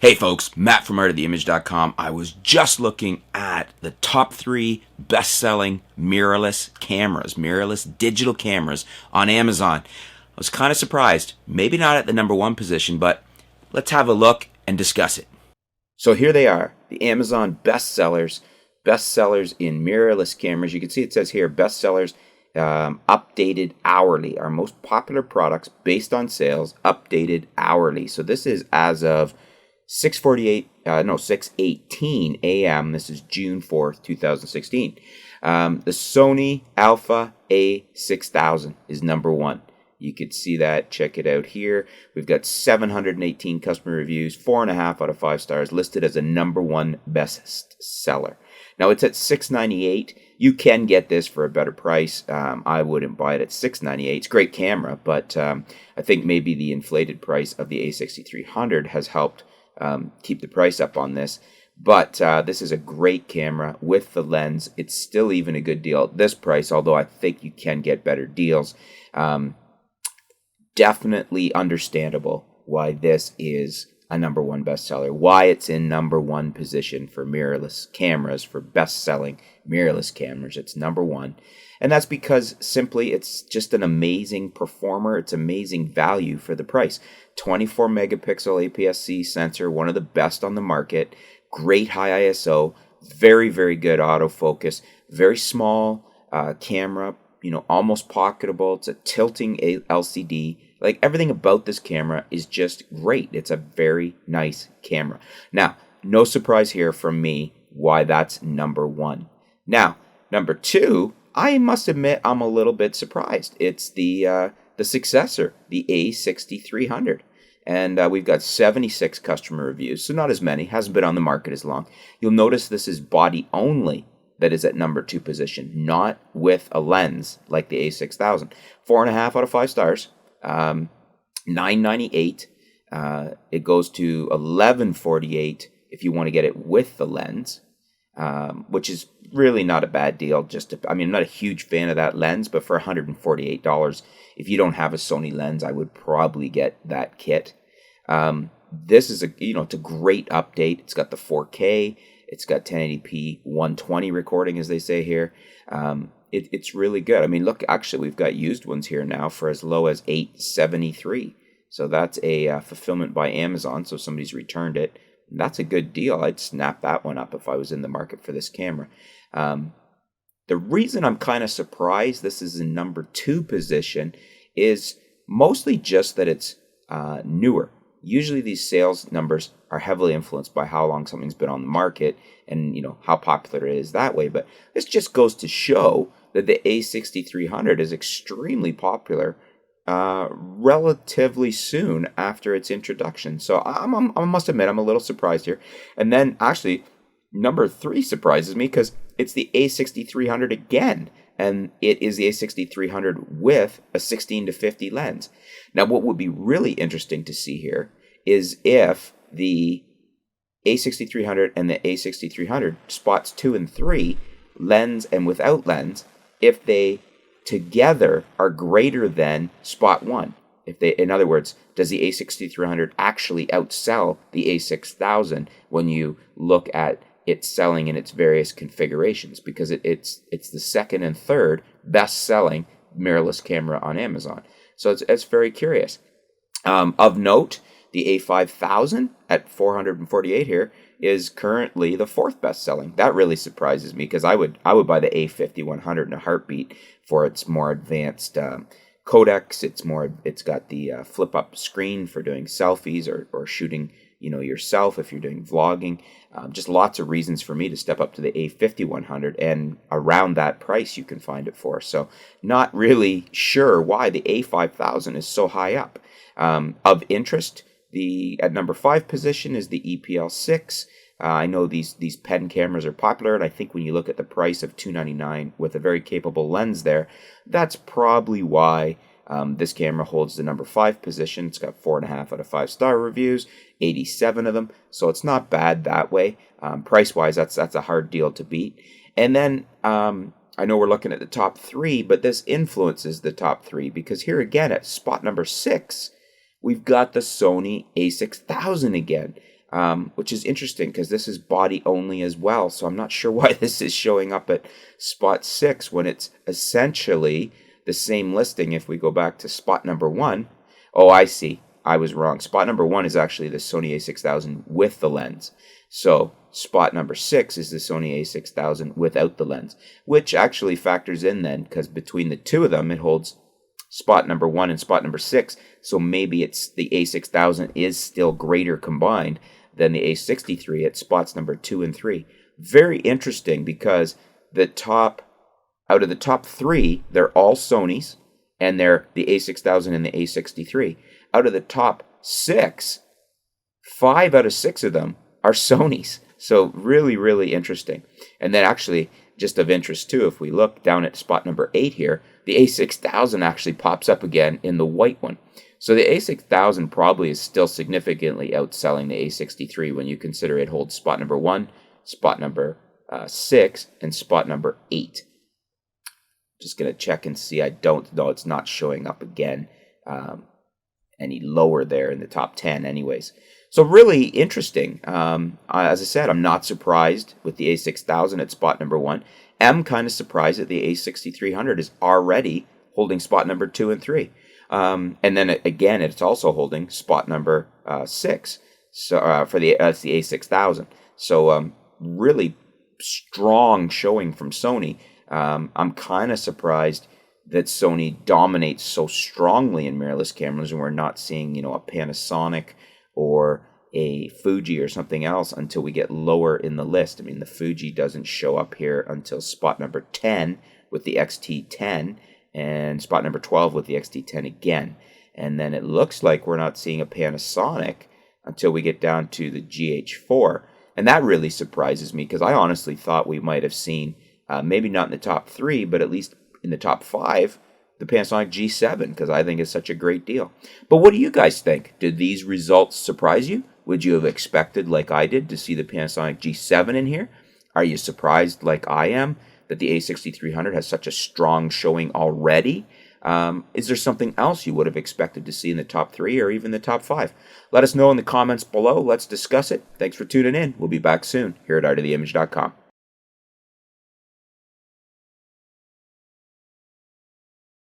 Hey folks, Matt from artoftheimage.com. I was just looking at the top 3 best-selling mirrorless cameras, mirrorless digital cameras on Amazon. I was kind of surprised, maybe not at the number 1 position, but let's have a look and discuss it. So here they are, the Amazon bestsellers in mirrorless cameras. You can see it says here, bestsellers updated hourly. Our most popular products based on sales, updated hourly. So this is as of 6:18 a.m. This is June 4th, 2016. The Sony Alpha A6000 is number 1. You could see that. Check it out here. We've got 718 customer reviews, 4.5 out of 5 stars, listed as a number 1 best seller. Now it's at $698. You can get this for a better price. I wouldn't buy it at $698. It's a great camera, but I think maybe the inflated price of the A6300 has helped keep the price up on this. But this is a great camera with the lens. It's still even a good deal at this price, although I think you can get better deals. Definitely understandable why this is a number 1 bestseller, why it's in number 1 position for mirrorless cameras, for best-selling mirrorless cameras. It's number 1. And that's because simply it's just an amazing performer. It's amazing value for the price. 24 megapixel APS-C sensor, one of the best on the market. Great high ISO, very, very good autofocus. Very small camera, almost pocketable. It's a tilting LCD. Like, everything about this camera is just great. It's a very nice camera. Now, no surprise here from me why that's number 1. Now, number 2, I must admit I'm a little bit surprised. It's the successor, the A6300. And we've got 76 customer reviews, so not as many. Hasn't been on the market as long. You'll notice this is body only that is at number 2 position, not with a lens like the A6000. 4.5 out of 5 stars. $998. It goes to $1148 if you want to get it with the lens, which is really not a bad deal. I'm not a huge fan of that lens, but for $148, if you don't have a Sony lens, I would probably get that kit. This is it's a great update. It's got the 4K. It's got 1080p 120 recording, as they say here. It's really good. I mean, look, actually, we've got used ones here now for as low as $873. So that's a fulfillment by Amazon. So somebody's returned it. That's a good deal. I'd snap that one up if I was in the market for this camera. The reason I'm kind of surprised this is in number 2 position is mostly just that it's newer. Usually these sales numbers are heavily influenced by how long something's been on the market and, how popular it is that way. But this just goes to show that the A6300 is extremely popular relatively soon after its introduction. So I must admit, I'm a little surprised here. And then actually, number 3 surprises me because it's the A6300 again. And it is the A6300 with a 16-50 lens. Now, what would be really interesting to see here is if the A6300 and the A6300 spots 2 and 3, lens and without lens, if they together are greater than spot 1. In other words, does the A6300 actually outsell the A6000 when you look at it's selling in its various configurations, because it's the second and third best-selling mirrorless camera on Amazon. So it's very curious. Of note, the A5000 at $448 here is currently the 4th best-selling. That really surprises me because I would buy the A5100 in a heartbeat for its more advanced codecs. It's got the flip-up screen for doing selfies or shooting yourself if you're doing vlogging. Just lots of reasons for me to step up to the A5100, and around that price you can find it for. So not really sure why the A5000 is so high up. Of interest, at number 5 position is the EPL6. I know these pen cameras are popular, and I think when you look at the price of $299 with a very capable lens there, that's probably why this camera holds the number 5 position. It's got 4.5 out of 5 star reviews, 87 of them, so it's not bad that way. Price-wise, that's a hard deal to beat. And then I know we're looking at the top 3, but this influences the top 3 because here again at spot number 6, we've got the Sony A6000 again. which is interesting because this is body only as well. So I'm not sure why this is showing up at spot 6 when it's essentially the same listing. If we go back to spot number 1, oh, I see. I was wrong. Spot number 1 is actually the Sony a6000 with the lens. So spot number 6 is the Sony a6000 without the lens, which actually factors in then because between the two of them, it holds spot number 1 and spot number 6. So maybe it's the a6000 is still greater combined than the a63 at spots number 2 and 3. Very interesting because out of the top 3, they're all Sonys, and they're the a6000 and the a63. Out of the top 6, 5 out of 6 of them are Sonys. So really, really interesting. And then actually, just of interest too, if we look down at spot number 8 here, the a6000 actually pops up again in the white one. So the a6000 probably is still significantly outselling the a63 when you consider it holds spot number 1, spot number 6, and spot number 8. Just going to check and see. I don't know. It's not showing up again any lower there in the top 10 anyways. So really interesting. As I said, I'm not surprised with the a6000 at spot number 1. I'm kind of surprised that the a6300 is already holding spot number 2 and 3. And then again, it's also holding spot number 6 for the a6000. So really strong showing from Sony. I'm kind of surprised that Sony dominates so strongly in mirrorless cameras, and we're not seeing, a Panasonic or a Fuji or something else until we get lower in the list. I mean, the Fuji doesn't show up here until spot number 10 with the XT10 and spot number 12 with the XT10 again. And then it looks like we're not seeing a Panasonic until we get down to the GH4. And that really surprises me because I honestly thought we might have seen, maybe not in the top 3, but at least in the top 5, the Panasonic G7, because I think it's such a great deal. But what do you guys think? Did these results surprise you? Would you have expected, like I did, to see the Panasonic G7 in here? Are you surprised, like I am, that the a6300 has such a strong showing already? Is there something else you would have expected to see in the top 3 or even the top 5? Let us know in the comments below. Let's discuss it. Thanks for tuning in. We'll be back soon here at artoftheimage.com.